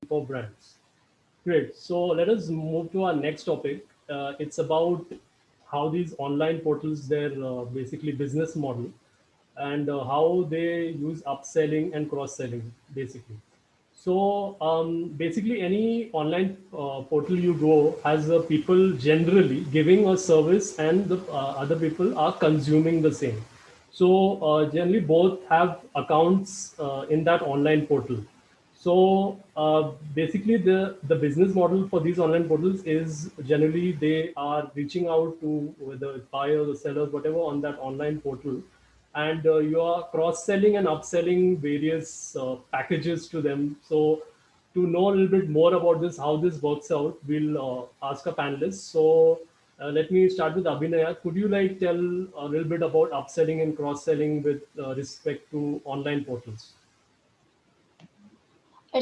for brands. Great. So let us move to our next topic. It's about how these online portals, their basically business model, and how they use upselling and cross-selling, basically. So basically, any online portal you go has people generally giving a service, and the other people are consuming the same. So generally, both have accounts in that online portal. So basically, the business model for these online portals is generally they are reaching out to whether it's buyers or sellers, whatever, on that online portal, and you are cross-selling and upselling various packages to them. So to know a little bit more about this, how this works out, we'll ask a panelist. So let me start with Abhinaya. Could you like tell a little bit about upselling and cross-selling with respect to online portals?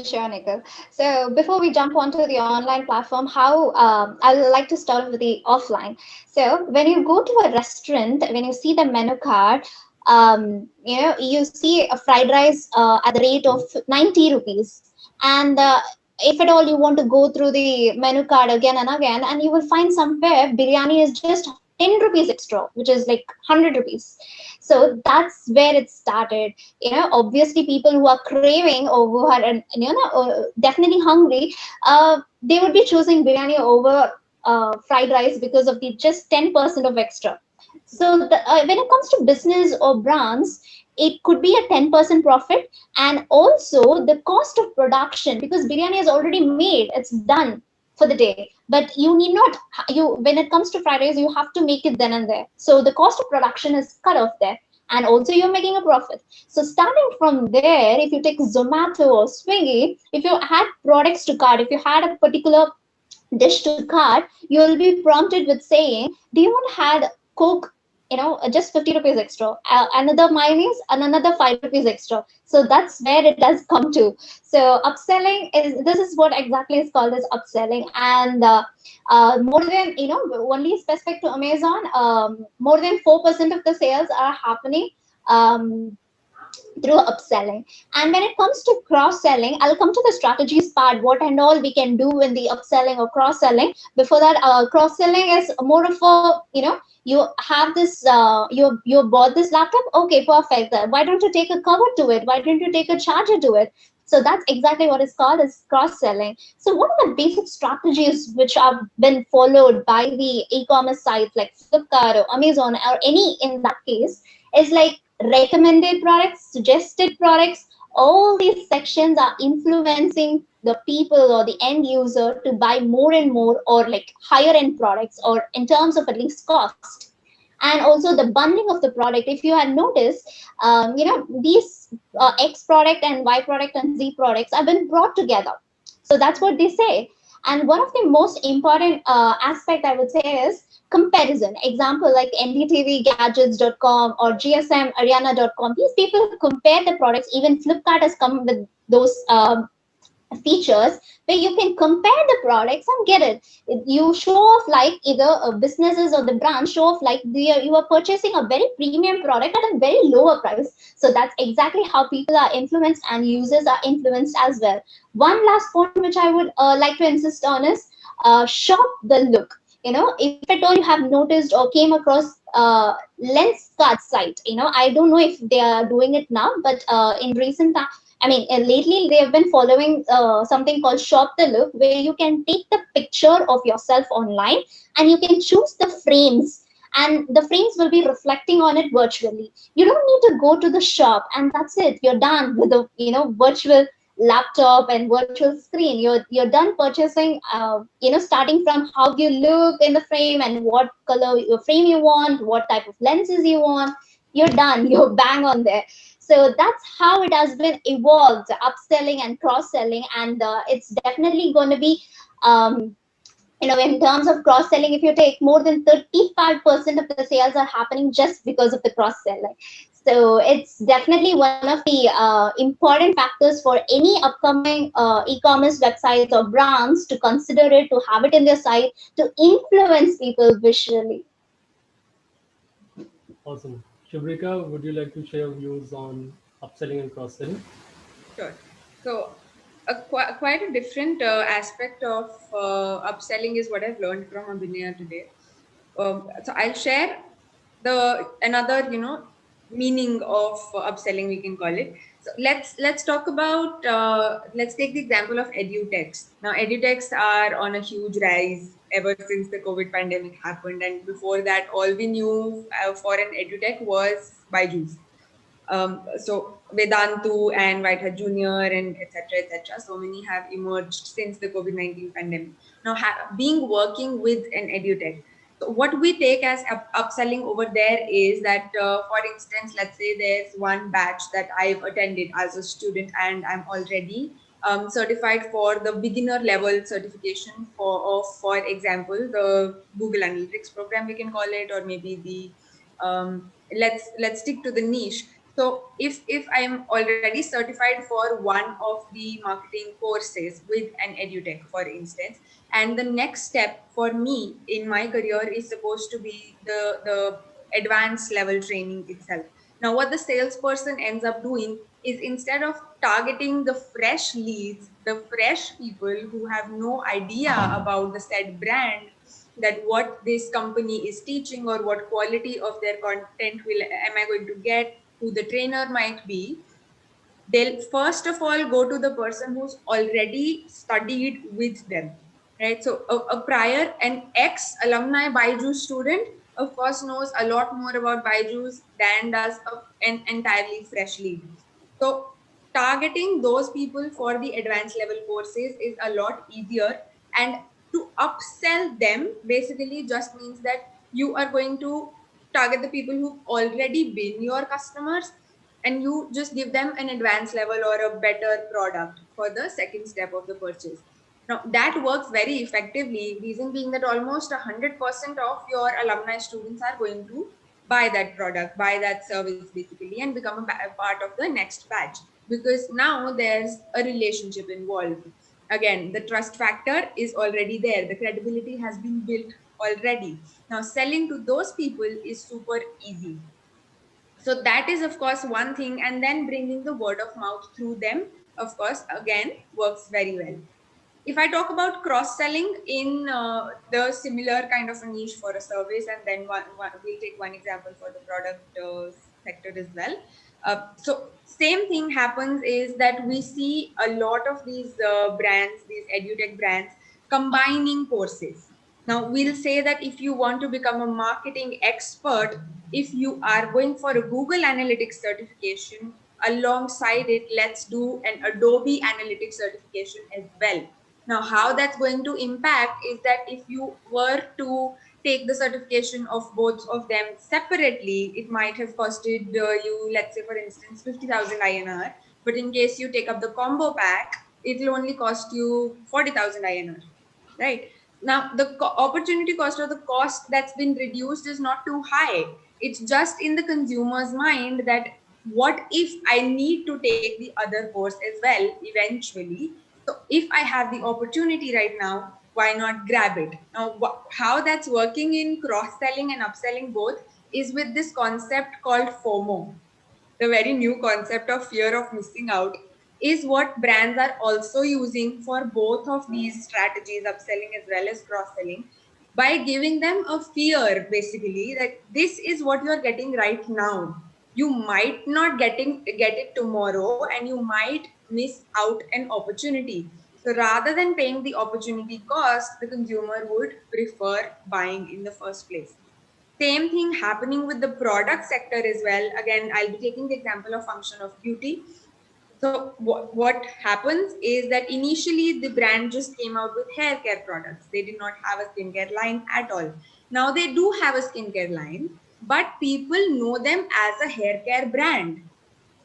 Sure, Nikhil. So before we jump onto the online platform, how I'd like to start with the offline. So when you go to a restaurant, when you see the menu card, you see a fried rice at the rate of 90 rupees, and if at all you want to go through the menu card again and again, and you will find somewhere biryani is just 10 rupees extra, which is like 100 rupees. So that's where it started. Obviously people who are craving or who are definitely hungry, they would be choosing biryani over fried rice because of the just 10% of extra. So when it comes to business or brands, it could be a 10% profit, and also the cost of production, because biryani is already made, it's done for the day, but you need not, you when it comes to fried rice, you have to make it then and there, so the cost of production is cut off there, and also you're making a profit. So starting from there, if you take Zomato or Swiggy, if you had products to cart, if you had a particular dish to cart, you'll be prompted with saying, do you want to add Coke, just 50 rupees extra, another mayonnaise, and another 5 rupees extra. So that's where it does come to. So upselling is, this is what exactly is called as upselling. And more than, only specific to Amazon, more than 4% of the sales are happening um, through upselling. And when it comes to cross selling, I'll come to the strategies part, what and all we can do in the upselling or cross selling. Before that, cross selling is more of a, you have this, you bought this laptop, okay, perfect. Why don't you take a cover to it? Why don't you take a charger to it? So that's exactly what is called as cross selling. So what are the basic strategies which have been followed by the e-commerce sites like Flipkart or Amazon or any in that case, is like recommended products, suggested products. All these sections are influencing the people or the end user to buy more and more, or like higher end products, or in terms of at least cost. And also the bundling of the product. If you had noticed, these X product and Y product and Z products have been brought together. So that's what they say. And one of the most important aspect I would say is comparison. Example like ndtvgadgets.com or gsmariana.com. These people compare the products. Even Flipkart has come with those features where you can compare the products and get it. You show off like either businesses or the brand show off like you are purchasing a very premium product at a very lower price. So that's exactly how people are influenced and users are influenced as well. One last point which I would like to insist on is shop the look. If at all you have noticed or came across lens card site, I don't know if they are doing it now, but in recent time, I mean, lately they have been following something called Shop the Look, where you can take the picture of yourself online and you can choose the frames, and the frames will be reflecting on it virtually. You don't need to go to the shop, and that's it. You're done with the virtual laptop and virtual screen. You're done purchasing. Starting from how you look in the frame and what color frame you want, what type of lenses you want. You're done. You're bang on there. So that's how it has been evolved, upselling and cross selling. And it's definitely going to be in terms of cross selling, if you take more than 35% of the sales are happening just because of the cross selling. So it's definitely one of the important factors for any upcoming e-commerce websites or brands to consider it, to have it in their site, to influence people visually. Awesome. Shubhrika, would you like to share views on upselling and cross-selling? Sure. So quite a different aspect of upselling is what I've learned from Abhinaya today. So I'll share the another meaning of upselling, we can call it. So let's talk about let's take the example of edutechs. Now edutechs are on a huge rise ever since the COVID pandemic happened, and before that all we knew for an edutech was Byju's. So Vedantu and Whitehead Junior and etc. etc. So many have emerged since the COVID-19 pandemic. Now, being working with an edutech. So what we take as upselling over there is that, for instance, let's say there's one batch that I've attended as a student and I'm already certified for the beginner level certification for example, the Google Analytics program, we can call it, or maybe the let's stick to the niche. So if I am already certified for one of the marketing courses with an edutech, for instance, and the next step for me in my career is supposed to be the advanced level training itself. Now, what the salesperson ends up doing is, instead of targeting the fresh leads, the fresh people who have no idea about the said brand, that what this company is teaching or what quality of their content will am I going to get, who the trainer might be, they'll first of all go to the person who's already studied with them, right? So a prior, an ex alumni Byju's student, of course, knows a lot more about Byju's than does an entirely fresh lead. So targeting those people for the advanced level courses is a lot easier, and to upsell them basically just means that you are going to target the people who've already been your customers, and you just give them an advanced level or a better product for the second step of the purchase. Now that works very effectively, reason being that almost 100% of your alumni students are going to buy that product, buy that service basically, and become a part of the next batch, because now there's a relationship involved. Again, the trust factor is already there, the credibility has been built already. Now selling to those people is super easy. So that is of course one thing, and then bringing the word of mouth through them, of course, again works very well. If I talk about cross selling in the similar kind of a niche for a service, and then we'll take one example for the product sector as well. So same thing happens is that we see a lot of these brands, these edutech brands, combining courses. Now we'll say that if you want to become a marketing expert, if you are going for a Google Analytics certification, alongside it, let's do an Adobe Analytics certification as well. Now, how that's going to impact is that if you were to take the certification of both of them separately, it might have costed you, let's say, for instance, 50,000 INR. But in case you take up the combo pack, it will only cost you 40,000 INR, right? Now, the opportunity cost or the cost that's been reduced is not too high. It's just in the consumer's mind that what if I need to take the other course as well eventually? So if I have the opportunity right now, why not grab it? Now, how that's working in cross-selling and upselling both is with this concept called FOMO. The very new concept of fear of missing out is what brands are also using for both of these strategies, upselling as well as cross-selling, by giving them a fear basically that this is what you're getting right now. You might not get it tomorrow, and you might miss out an opportunity. So rather than paying the opportunity cost, the consumer would prefer buying in the first place. Same thing happening with the product sector as well. Again, I'll be taking the example of function of beauty. So what happens is that initially the brand just came out with hair care products. They did not have a skincare line at all. Now they do have a skincare line, but people know them as a hair care brand.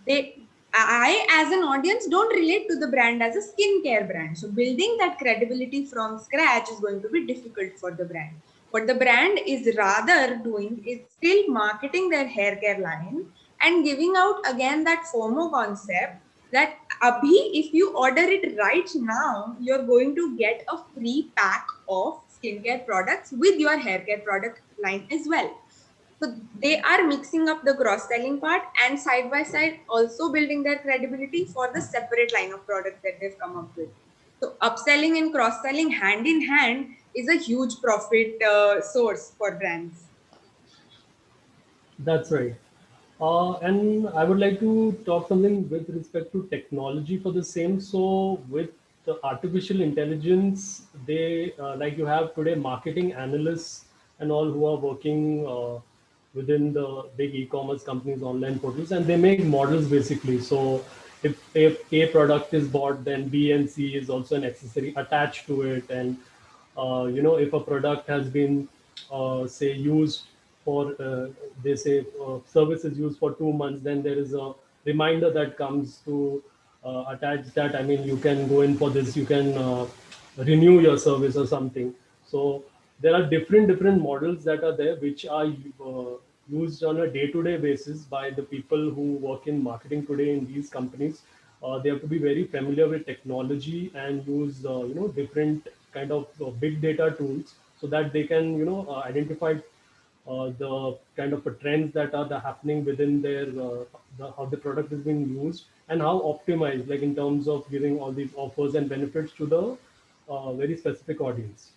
They, I as an audience don't relate to the brand as a skincare brand. So building that credibility from scratch is going to be difficult for the brand. What the brand is rather doing is still marketing their hair care line and giving out again that FOMO concept that Abhi, if you order it right now, you're going to get a free pack of skincare products with your hair care product line as well. So they are mixing up the cross selling part and side by side also building their credibility for the separate line of products that they've come up with. So upselling and cross selling hand in hand is a huge profit source for brands. That's right. And I would like to talk something with respect to technology for the same. So with the artificial intelligence, they like you have today marketing analysts and all who are working within the big e-commerce companies, online portals, and they make models basically. So if A product is bought, then B and C is also an accessory attached to it, and if a product has been say used for they say service is used for 2 months, then there is a reminder that comes to attach that, I mean, you can go in for this, you can renew your service or something. So there are different models that are there, which are used on a day-to-day basis by the people who work in marketing today in these companies. They have to be very familiar with technology and use different kind of big data tools, so that they can identify the kind of trends that are happening within their how the product is being used, and how optimized, like in terms of giving all these offers and benefits to the very specific audience.